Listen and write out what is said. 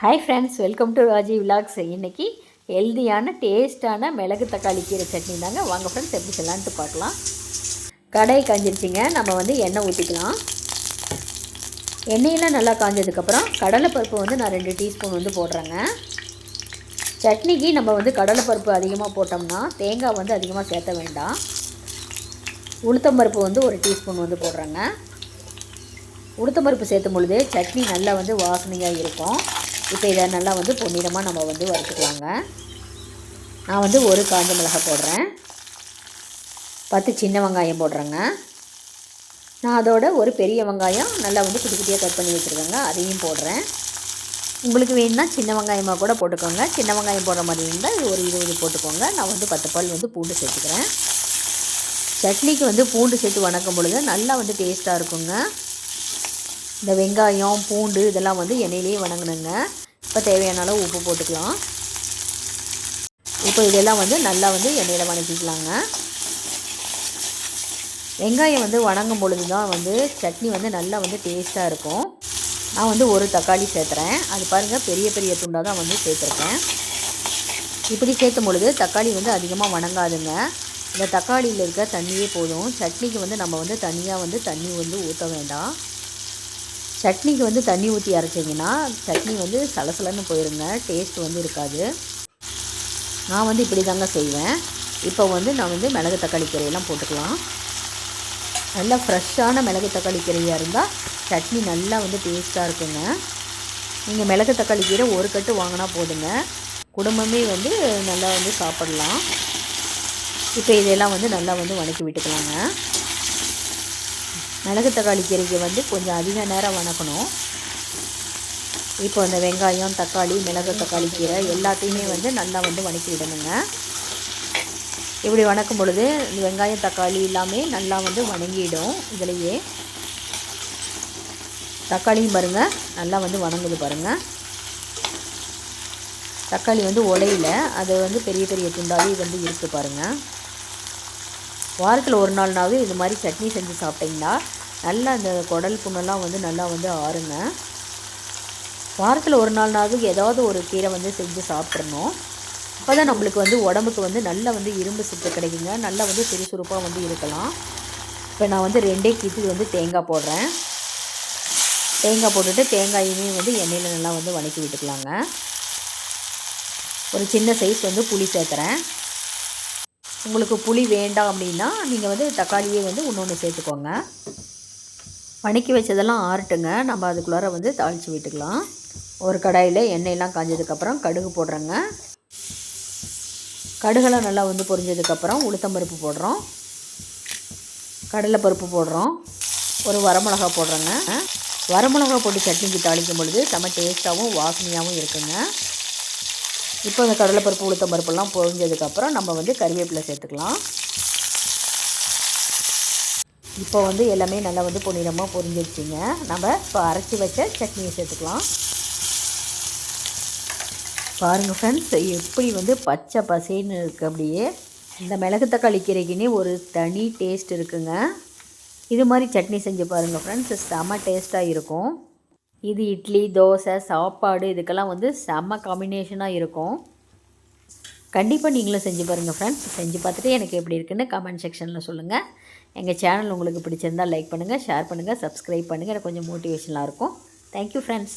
Hi friends, welcome to Raji vlogs. இன்றைக்கி ஹெல்தியான டேஸ்ட்டான மிளகு தக்காளி கீரை சட்னி தாங்க. வாங்க ஃப்ரெண்ட்ஸ், எப்படி செய்யலான்ட்டு பார்க்கலாம். கடாய் காஞ்சிருச்சிங்க. நம்ம எண்ணெய் ஊற்றிக்கலாம். எண்ணெயில் நல்லா காஞ்சதுக்கப்புறம் கடலைப்பருப்பு நான் 2 டீஸ்பூன் போடுறேங்க. சட்னிக்கு நம்ம கடலைப்பருப்பு அதிகமாக போட்டோம்னா தேங்காய் அதிகமாக சேர்த்த வேண்டாம். உளுத்தம்பருப்பு 1 டீஸ்பூன் போடுறேங்க. உளுத்தம்பருப்பு சேர்த்தும் பொழுது சட்னி நல்லா வாசனையாக இருக்கும். இப்போ இதை நல்லா பொன்னிறமாக நம்ம வறுத்துக்கலாங்க. நான் 1 காஞ்ச மிளகாய் போடுறேன். 10 சின்ன வெங்காயம் போடுறேங்க. நான் அதோட ஒரு பெரிய வெங்காயம் நல்லா குட்டி குட்டியாக கட் பண்ணி வச்சுருக்கேங்க, அதையும் போடுறேன். உங்களுக்கு வேணும்னா சின்ன வெங்காயமாக கூட போட்டுக்கோங்க. சின்ன வெங்காயம் போடுற மாதிரி இருந்தால் இது ஒரு 20 போட்டுக்கோங்க. நான் 10 பல் பூண்டு சேர்த்துக்கிறேன். சட்னிக்கு பூண்டு சேர்த்து வணக்கும் பொழுது நல்லா டேஸ்ட்டாக இருக்குங்க. இந்த வெங்காயம் பூண்டு இதெல்லாம் எண்ணெயிலேயே வணங்கணுங்க. இப்போ தேவையான அளவு உப்பு போட்டுக்கலாம். இப்போ இதெல்லாம் நல்லா எண்ணெயில் வணக்கிக்கலாங்க. வெங்காயம் வணங்கும் பொழுது தான் சட்னி நல்லா டேஸ்ட்டாக இருக்கும். நான் 1 தக்காளி சேர்த்துறேன். அது பாருங்கள், பெரிய பெரிய துண்டாக தான் சேர்த்துருக்கேன். இப்படி சேர்த்தும் பொழுது தக்காளி அதிகமாக வணங்காதுங்க. இந்த தக்காளியில் இருக்க தண்ணியே போதும். சட்னிக்கு நம்ம தனியாக தண்ணி ஊற்ற வேண்டாம். சட்னிக்கு தண்ணி ஊற்றி அரைச்சிங்கன்னா சட்னி சலசலன்னு போயிருங்க, டேஸ்ட் இருக்காது. நான் இப்படி தாங்க செய்வேன். இப்போ நான் மிளகு தக்காளி கீரையெல்லாம் போட்டுக்கலாம். நல்லா ஃப்ரெஷ்ஷான மிளகு தக்காளி கீரையாக இருந்தால் சட்னி நல்லா டேஸ்ட்டாக இருக்குங்க. நீங்கள் மிளகு தக்காளி கீரை 1 கட்டு வாங்கினா போதுங்க, குடும்பமே நல்லா சாப்பிடலாம். இப்போ இதெல்லாம் நல்லா வணக்கி விட்டுக்கலாங்க. மிளகு தக்காளி கீரைக்கு கொஞ்சம் அதிக நேரம் வணக்கணும். இப்போ அந்த வெங்காயம் தக்காளி மிளகு தக்காளி கீரை எல்லாத்தையுமே நல்லா வணக்கி விடணுங்க. இப்படி வணக்கும் பொழுது இந்த வெங்காயம் தக்காளி எல்லாமே நல்லா வணங்கிடும். இதிலையே தக்காளியும் பாருங்கள் நல்லா வணங்குது பாருங்கள். தக்காளி உடையில அது பெரிய பெரிய துண்டாகவே இருக்குது பாருங்கள். வாரத்தில் 1 நாள்னாவது இது மாதிரி சட்னி செஞ்சு சாப்பிட்டிங்கன்னா நல்லா அந்த குடல் புண்ணெல்லாம் நல்லா ஆறுங்க. வாரத்தில் 1 நாள்னாவது ஏதாவது ஒரு கீரை செஞ்சு சாப்பிட்றணும். அப்போ தான் நம்மளுக்கு உடம்புக்கு நல்லா இரும்பு சத்து கிடைக்குங்க. நல்லா சுறுசுறுப்பாக இருக்கலாம். இப்போ நான் 2 கீத்து தேங்காய் போடுறேன். தேங்காய் போட்டுட்டு தேங்காயுமே எண்ணெயில் நல்லா வணக்கி விட்டுக்கலாங்க. ஒரு சின்ன சைஸ் புளி சேர்த்துறேன். உங்களுக்கு புளி வேண்டாம் அப்படின்னா நீங்கள் தக்காளியே இன்னொன்று சேர்த்துக்கோங்க. வணக்கி வச்சதெல்லாம் ஆறட்டுங்க. நம்ம அதுக்குள்ளார தாளித்து விட்டுக்கலாம். ஒரு கடாயில் எண்ணெயெல்லாம் காஞ்சதுக்கப்புறம் கடுகு போடுறேங்க. கடுகெல்லாம் நல்லா பொரிஞ்சதுக்கப்புறம் உளுத்தம்பருப்பு போடுறோம், கடலைப்பருப்பு போடுறோம், ஒரு வரமிளகா போடுறேங்க. வரமிளகா போட்டு சட்னிக்கு தாளிக்கும் பொழுது செம்ம டேஸ்ட்டாகவும் வாசனையாகவும் இருக்குங்க. இப்போ அந்த கடலைப்பருப்பு உளுத்தம்பருப்பெல்லாம் பொரிஞ்சதுக்கப்புறம் நம்ம கறிவேப்பிலை சேர்த்துக்கலாம். இப்போ எல்லாமே நல்லா பொன்னிறமாக பொரிஞ்சிருச்சுங்க. நம்ம இப்போ அரைச்சி வச்ச சட்னியை சேர்த்துக்கலாம். பாருங்கள் ஃப்ரெண்ட்ஸ், எப்படி பச்சை பசேன்னு இருக்குது. அப்படியே இந்த மிளகு தக்காளி கீரைக்குன்னே ஒரு தனி டேஸ்ட் இருக்குங்க. இது மாதிரி சட்னி செஞ்சு பாருங்கள் ஃப்ரெண்ட்ஸ், செம்ம டேஸ்ட்டாக இருக்கும். இது இட்லி தோசை சாப்பாடு இதுக்கெல்லாம் செம்ம காம்பினேஷனாக இருக்கும். கண்டிப்பாக நீங்களும் செஞ்சு பாருங்கள் ஃப்ரெண்ட்ஸ். செஞ்சு பார்த்துட்டு எனக்கு எப்படி இருக்குன்னு கமெண்ட் செக்ஷனில் சொல்லுங்கள். எங்கள் சேனல் உங்களுக்கு பிடிச்சிருந்தால் லைக் பண்ணுங்கள், ஷேர் பண்ணுங்கள், சப்ஸ்கிரைப் பண்ணுங்கள். எனக்கு கொஞ்சம் மோட்டிவேஷனாக இருக்கும். Thank you friends.